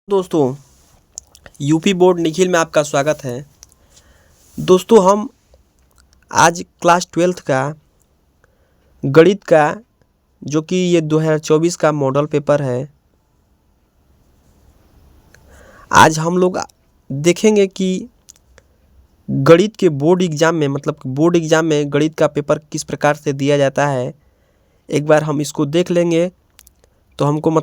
दोस्तों, UP board Nikhil में आपका स्वागत है। दोस्तों, हम आज क्लास 12th का गणित का जो कि ये 2024 का मॉडल पेपर है, आज हम लोग देखेंगे कि गणित के बोर्ड एग्ज़ाम में बोर्ड एग्ज़ाम में गणित का पेपर किस प्रकार से दिया जाता है। एक बार हम इसको देख लेंगे तो हमको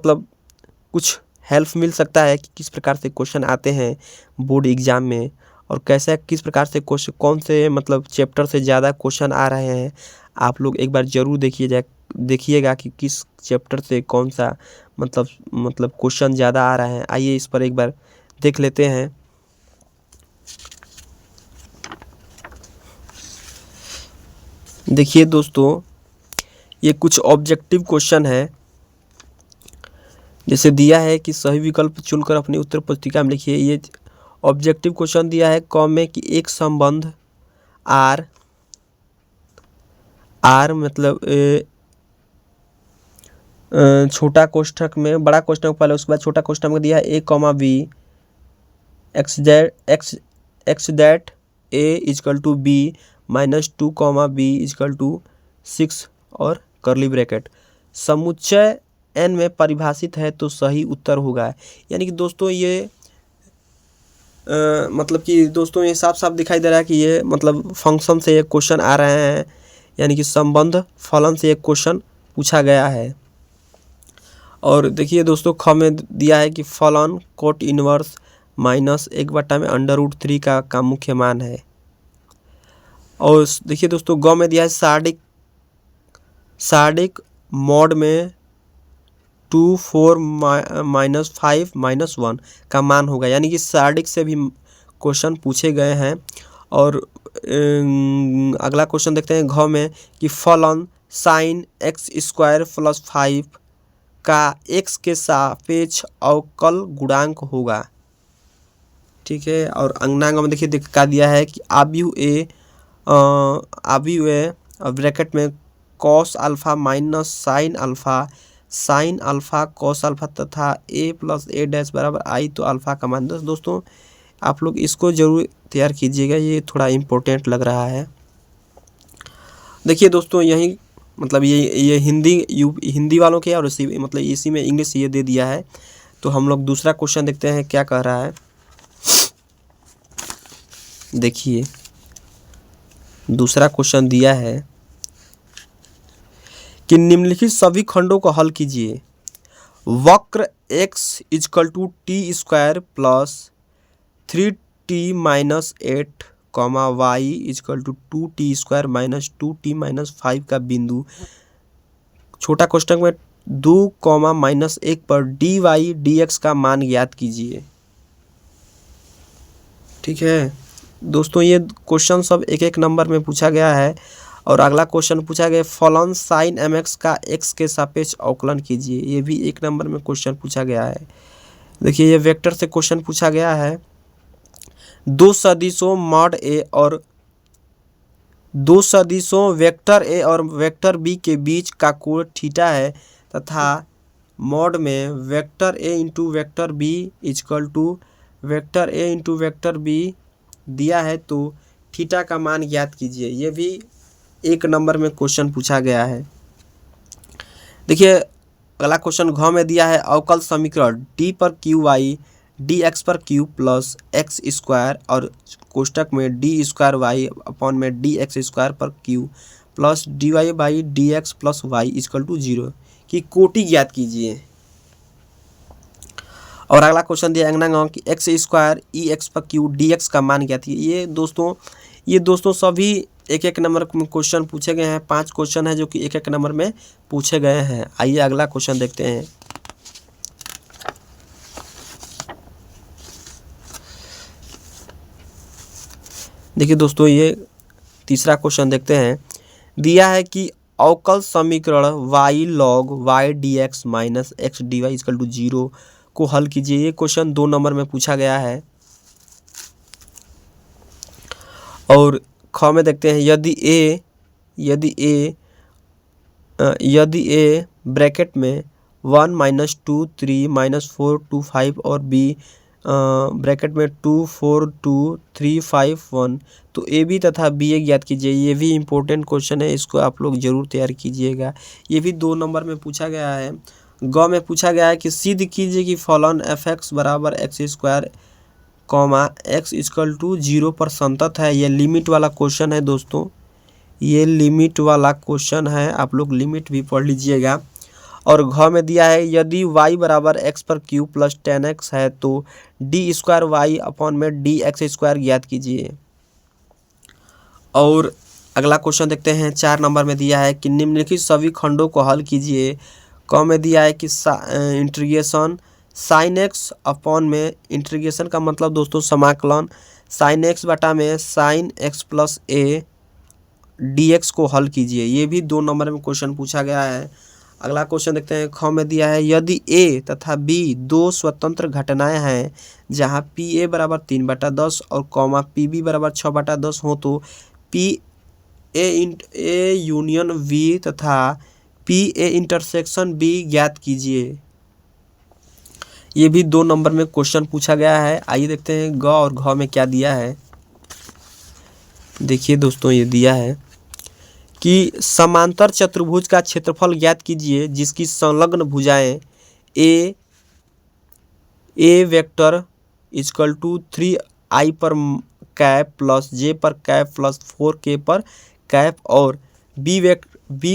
कुछ हेल्प मिल सकता है कि किस प्रकार से क्वेश्चन आते हैं बोर्ड एग्ज़ाम में और कैसे किस प्रकार से क्वेश्चन कौन से चैप्टर से ज़्यादा क्वेश्चन आ रहे हैं। आप लोग एक बार ज़रूर देखिएगा कि किस चैप्टर से कौन सा क्वेश्चन ज़्यादा आ रहे हैं। आइए इस पर एक बार देख लेते हैं। देखिए दोस्तों, ये कुछ ऑब्जेक्टिव क्वेश्चन है। जैसे दिया है कि सही विकल्प चुनकर अपनी उत्तर पुस्तिका में लिखिए। ये ऑब्जेक्टिव क्वेश्चन दिया है कॉम में कि एक संबंध आर छोटा कोष्ठक में बड़ा कोष्ठक पहले, उसके बाद छोटा कोष्ठक में दिया है A comma B x that A equal to B -2 comma B equal to 6 और करली ब्रैकेट समुच्चय n में परिभाषित है तो सही उत्तर होगा। यानी कि दोस्तों ये ये साफ साफ दिखाई दे रहा है कि ये फंक्शन से एक क्वेश्चन आ रहे हैं, यानी कि संबंध फलन से एक क्वेश्चन पूछा गया है। और देखिए दोस्तों, ख में दिया है कि फलन कोट इनवर्स -1/√3 का मुख्य मान है। और देखिए दोस्तों, ग में दिया है सार्डिक मॉड में 2 4 -5 -1 का मान होगा। यानी कि सार्डिक से भी क्वेश्चन पूछे गए हैं। और अगला क्वेश्चन देखते हैं घ में कि फलन साइन x² + 5 का x के सापेक्ष अवकल गुणांक होगा। ठीक है। और अंगनांग में देखिए का दिया है कि आव्यूह ए ब्रैकेट में cos alpha minus sine alpha cos alpha तथा a + a' बराबर i तो अल्फा का मान। दोस्तों आप लोग इसको जरूर तैयार कीजिएगा, ये थोड़ा इम्पोर्टेंट लग रहा है। देखिए दोस्तों, यही ये हिंदी वालों के और इसी में इंग्लिश ये दे दिया है। तो हम लोग दूसरा क्वेश्चन देखते हैं क्या कह रहा है। देखिए दूसरा क्वेश्चन दिया है कि निम्नलिखित सभी खंडों को हल कीजिए। वक्र x = t² + 3t - 8 y = 2t² - 2t - 5 का बिंदु छोटा कोष्ठक में 2, -1 पर dy dx का मान ज्ञात कीजिए। ठीक है दोस्तों, ये क्वेश्चन सब एक एक नंबर में पूछा गया है। और अगला क्वेश्चन पूछा गया फलन साइन mx का x के सापेक्ष अवकलन कीजिए। ये भी एक नंबर में क्वेश्चन पूछा गया है। देखिए ये वेक्टर से क्वेश्चन पूछा गया है। दो सदिशों वेक्टर a और वेक्टर b के बीच का कोण थीटा है तथा मॉड में vector a × vector b equal to vector a × vector b दिया है तो थीटा का मान ज्ञात कीजिए। ये भी एक नंबर में क्वेश्चन पूछा गया है। देखिए अगला क्वेश्चन घ में दिया है अवकल समीकरण d पर qy dx पर q प्लस x² और कोष्ठक में d² y dx² पर q plus dy/dx plus y equal to 0 की कोटि ज्ञात कीजिए। और अगला क्वेश्चन दिया अंगनांग कि x² ex पर q dx का मान ज्ञात कीजिए। ये दोस्तों सभी एक एक नंबर में क्वेश्चन पूछे गए हैं। 5 क्वेश्चन है जो कि एक एक नंबर में पूछे गए हैं। आइए अगला क्वेश्चन देखते हैं। देखिए दोस्तों, ये तीसरा क्वेश्चन देखते हैं। दिया है कि अवकल समीकरण y log y dx - x dy = 0 को हल कीजिए। ये क्वेश्चन 2 नंबर में पूछा गया है। और ख में देखते हैं यदि a ब्रैकेट में 1 -2 3 -4 2 5 और बी ब्रैकेट में 2 4 2 3 5 1। तो ए बी तथा बी ए ज्ञात कीजिए। ये भी इम्पोर्टेंट क्वेश्चन है, इसको आप लोग जरूर तैयार कीजिएगा। ये भी 2 नंबर में पूछा गया है। ग में पूछा गया है कि सिद्ध कीजिए कि फलन एफ एक्स बराबर X square comma X equal to 0 पर संतत है। ये लिमिट वाला क्वेश्चन है दोस्तों, ये लिमिट वाला क्वेश्चन है, आप लोग लिमिट भी पढ़ लीजिएगा। और घ में दिया है यदि y बराबर एक्स पर क्यू प्लस 10x है तो डी स्क्वायर वाई अपॉन में डी एक्स स्क्वायर ज्ञात कीजिए। और अगला क्वेश्चन देखते हैं। 4 नंबर में दिया है कि निम्नलिखित सभी खंडों को हल कीजिए। क में दिया है कि इंटीग्रेशन साइन एक्स अपॉन में, इंटीग्रेशन का मतलब दोस्तों समाकलन, साइन एक्स बटा में sign X plus A D x को हल कीजिए। ये भी 2 नंबर में क्वेश्चन पूछा गया है। अगला क्वेश्चन देखते हैं। ख में दिया है यदि ए तथा बी 2 स्वतंत्र घटनाएं हैं जहां पी ए बराबर 3/10 और कॉमा पी बी बराबर 6/10 हो तो पी ए यूनियन बी तथा पी ए इंटरसेक्शन बी ज्ञात कीजिए। ये भी 2 नंबर में क्वेश्चन पूछा गया है। आइए देखते हैं ग और घ में क्या दिया है। देखिए दोस्तों, ये दिया है कि समांतर चतुर्भुज का क्षेत्रफल ज्ञात कीजिए जिसकी संलग्न भुजाएं ए वेक्टर इक्वल टू 3i पर कैप प्लस जे पर कैप प्लस 4k पर कैप और B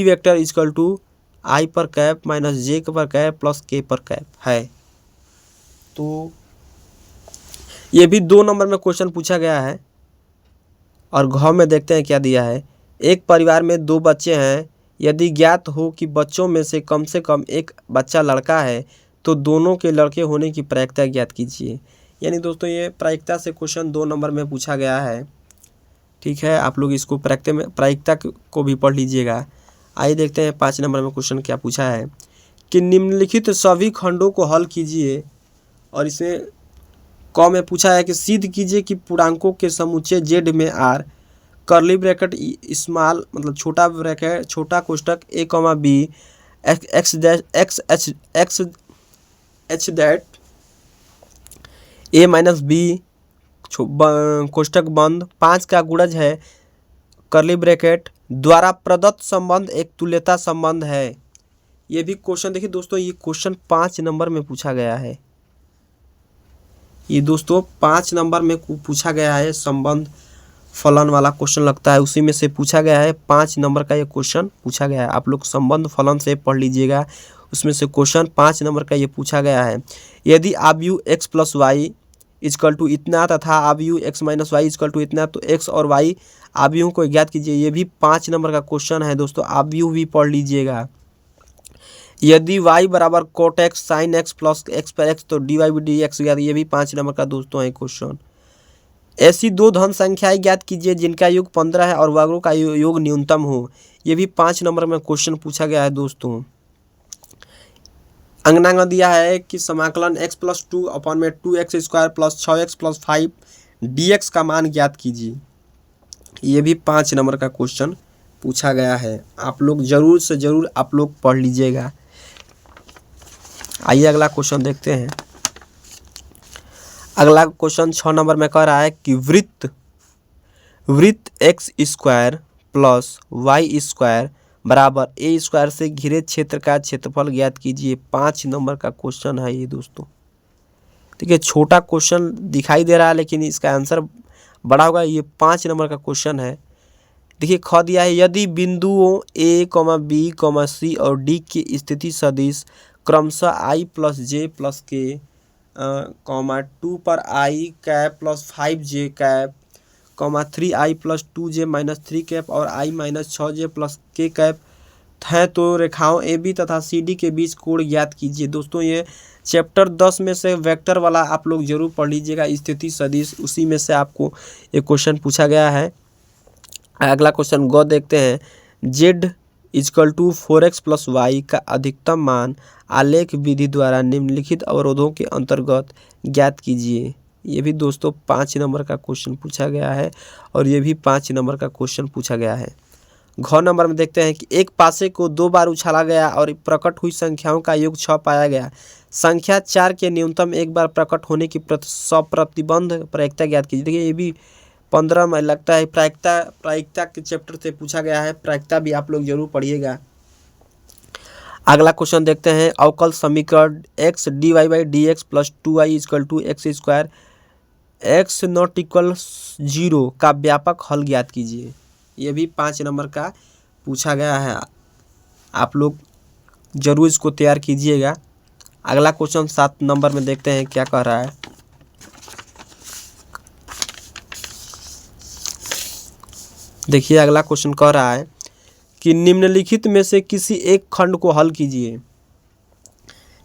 vector equal to i पर कैप माइनस जे पर कैप प्लस k पर कैप है। तो ये भी 2 नंबर में क्वेश्चन पूछा गया है। और घ में देखते हैं क्या दिया है। एक परिवार में 2 बच्चे हैं, यदि ज्ञात हो कि बच्चों में से कम एक बच्चा लड़का है तो दोनों के लड़के होने की प्रायिकता ज्ञात कीजिए। यानी दोस्तों ये प्रायिकता से क्वेश्चन 2 नंबर में पूछा गया है। ठीक है, आप लोग इसको प्रायिकता को भी पढ़ लीजिएगा। आइए देखते हैं 5 नंबर में क्वेश्चन क्या पूछा है कि निम्नलिखित सभी खंडों को हल कीजिए। और इसे क में पूछा है कि सिद्ध कीजिए कि पूर्णांकों के समुच्चय जेड में आर कर्ली ब्रैकेट स्मॉल मतलब छोटा ब्रैकेट छोटा कोष्टक A comma B x H that A minus B कोष्टक बंद 5 का गुणज है कर्ली ब्रैकेट द्वारा प्रदत्त संबंध एक तुल्यता संबंध है। ये भी क्वेश्चन देखिए दोस्तों, ये क्वेश्चन 5 नंबर में पूछा गया है। ये दोस्तों 5 नंबर में पूछा गया है, संबंध फलन वाला क्वेश्चन लगता है, उसी में से पूछा गया है। 5 नंबर का ये क्वेश्चन पूछा गया है। आप लोग संबंध फलन से पढ़ लीजिएगा, उसमें से क्वेश्चन 5 नंबर का ये पूछा गया है। यदि आव्यूह x plus Y equal to इतना तथा आव्यूह x minus Y equal to इतना तो x और y आव्यूह को ज्ञात कीजिए। ये भी 5 नंबर का क्वेश्चन है दोस्तों, आव्यूह भी पढ़ लीजिएगा। यदि y बराबर cot X sine X plus X पर एक्स तो D Y by D X ज्ञात। ये भी 5 नंबर का दोस्तों है क्वेश्चन। ऐसी 2 धन संख्याएं ज्ञात कीजिए जिनका योग 15 है और वर्गों का योग न्यूनतम हो। ये भी 5 नंबर में क्वेश्चन पूछा गया है दोस्तों। अंगनांग दिया है कि समाकलन x प्लस 2 अपॉन में 2x square plus 6x plus 5 dx का मान ज्ञात कीजिए। ये भी 5 नंबर का क्वेश्चन पूछा गया है। आप लोग जरूर से जरूर आप लोग पढ़ लीजिएगा। आइए अगला क्वेश्चन देखते हैं। अगला क्वेश्चन 6 नंबर में कह रहा है कि वृत्त X square plus Y square बराबर ए स्क्वायर से घिरे क्षेत्र का क्षेत्रफल ज्ञात कीजिए। 5 नंबर का क्वेश्चन है ये दोस्तों। देखिए छोटा क्वेश्चन दिखाई दे रहा है लेकिन इसका आंसर बड़ा होगा। ये 5 नंबर का क्वेश्चन है। देखिए ख दिया है यदि बिंदुओं ए बी सी और डी की स्थिति सदिश क्रमशः आई प्लस जे प्लस के 2 पर i cap plus 5j cap 3i plus 2j minus 3 cap और i minus 6j plus k cap हैं तो रेखाओं ए बी तथा सी डी के बीच कोण ज्ञात कीजिए। दोस्तों ये चैप्टर 10 में से वेक्टर वाला आप लोग जरूर पढ़ लीजिएगा, स्थिति सदिश, उसी में से आपको एक क्वेश्चन पूछा गया है। अगला क्वेश्चन ग देखते हैं। Z equal to 4x plus Y का अधिकतम मान आलेख विधि द्वारा निम्नलिखित अवरोधों के अंतर्गत ज्ञात कीजिए। ये भी दोस्तों 5 नंबर का क्वेश्चन पूछा गया है और ये भी 5 नंबर का क्वेश्चन पूछा गया है। घ नंबर में देखते हैं कि एक पासे को 2 बार उछाला गया और प्रकट हुई संख्याओं का योग 6 पाया गया। संख्या 4 के न्यूनतम एक बार प्रकट होने की सप्रतिबंध प्रायिकता ज्ञात कीजिए। देखिए ये भी 15 में लगता है प्रायिकता के चैप्टर से पूछा गया है। प्रायिकता भी आप लोग जरूर पढ़िएगा। अगला क्वेश्चन देखते हैं, अवकल समीकरण x dy/dx plus 2y equal to X square x not equal 0 का व्यापक हल ज्ञात कीजिए। ये भी 5 नंबर का पूछा गया है, आप लोग जरूर इसको तैयार कीजिएगा। अगला क्वेश्चन 7 नंबर में देखते हैं क्या कह रहा है। देखिए अगला क्वेश्चन कह रहा है कि निम्नलिखित में से किसी एक खंड को हल कीजिए।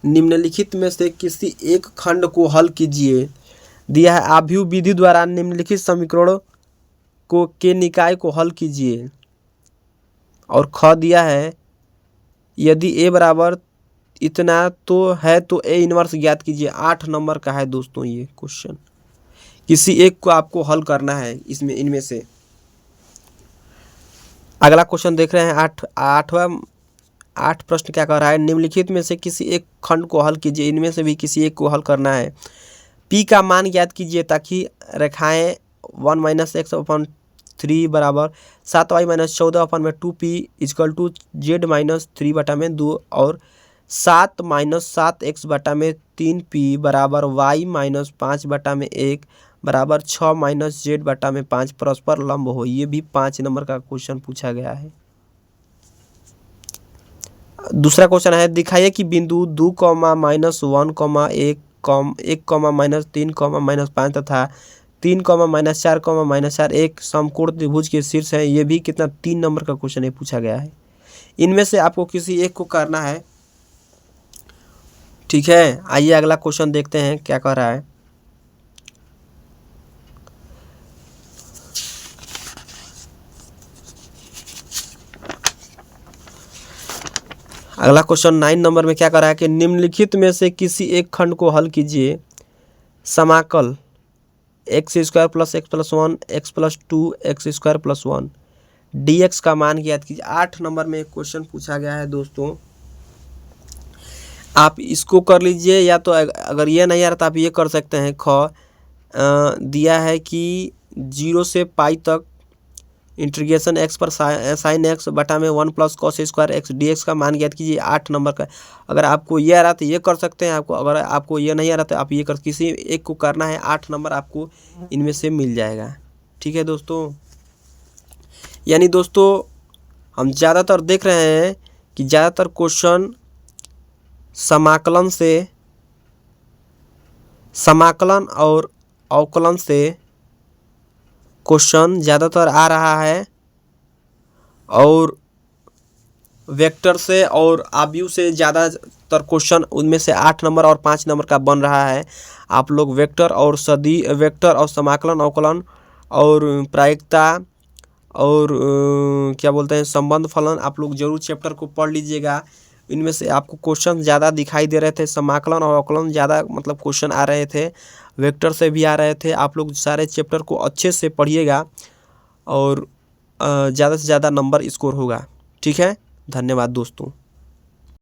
निम्नलिखित में से किसी एक खंड को हल कीजिए। दिया है आव्यूह विधि द्वारा निम्नलिखित समीकरणों को के निकाय को हल कीजिए। और ख दिया है यदि a बराबर इतना तो है तो a इनवर्स ज्ञात कीजिए। 8 नंबर का है दोस्तों ये क्वेश्चन। किसी एक को आपको हल करना है इसमें, इनमें से। अगला क्वेश्चन देख रहे हैं 8 प्रश्न क्या कह रहा है, निम्नलिखित में से किसी एक खंड को हल कीजिए। इनमें से भी किसी एक को हल करना है। p का मान ज्ञात कीजिए ताकि रेखाएं 1 - x/3 बराबर 7y - 14 2p equal to z - 3/2 और 7 - 7x/3 3p बराबर y - 5/1 बराबर 6 - z/5 परस्पर लंब हो। ये भी 5 नंबर का क्वेश्चन पूछा गया है। दूसरा क्वेश्चन है, दिखाइए कि बिंदु 2, -1, 1, -3, -5 तथा 3, -4, -4 एक समकोण त्रिभुज के शीर्ष है। ये भी कितना 3 नंबर का क्वेश्चन है पूछा गया है। इनमें से आपको किसी एक को करना है, ठीक है। आइए अगला क्वेश्चन देखते हैं क्या कह रहा है। अगला क्वेश्चन 9 नंबर में क्या कर रहा है कि निम्नलिखित में से किसी एक खंड को हल कीजिए। समाकल x² + x + 1 x + 2 x² + 1 dx का मान ज्ञात कीजिए। 8 नंबर में एक क्वेश्चन पूछा गया है दोस्तों। आप इसको कर लीजिए, या तो अगर ये नहीं आ रहा तो आप ये कर सकते हैं। दिया है कि 0 से पाई तक इंटीग्रेशन x पर साइन x बटा में 1 + cos² x dx का मान ज्ञात कीजिए। 8 नंबर का। अगर आपको ये आ रहा तो ये कर सकते हैं। अगर आपको ये नहीं आ रहा तो आप ये कर, किसी एक को करना है। 8 नंबर आपको इनमें से मिल जाएगा, ठीक है दोस्तों। यानी दोस्तों हम ज़्यादातर देख रहे हैं कि ज़्यादातर क्वेश्चन समाकलन और अवकलन से क्वेश्चन ज़्यादातर आ रहा है, और वेक्टर से और आव्यूह से ज़्यादातर क्वेश्चन उनमें से 8 नंबर और 5 नंबर का बन रहा है। आप लोग वेक्टर और समाकलन, अवकलन और प्रायिकता और क्या बोलते हैं संबंध फलन, आप लोग जरूर चैप्टर को पढ़ लीजिएगा। इनमें से आपको क्वेश्चन ज़्यादा दिखाई दे रहे थे। समाकलन और अवकलन ज़्यादा मतलब क्वेश्चन आ रहे थे, वेक्टर से भी आ रहे थे। आप लोग सारे चैप्टर को अच्छे से पढ़िएगा और ज़्यादा से ज़्यादा नंबर स्कोर होगा, ठीक है। धन्यवाद दोस्तों।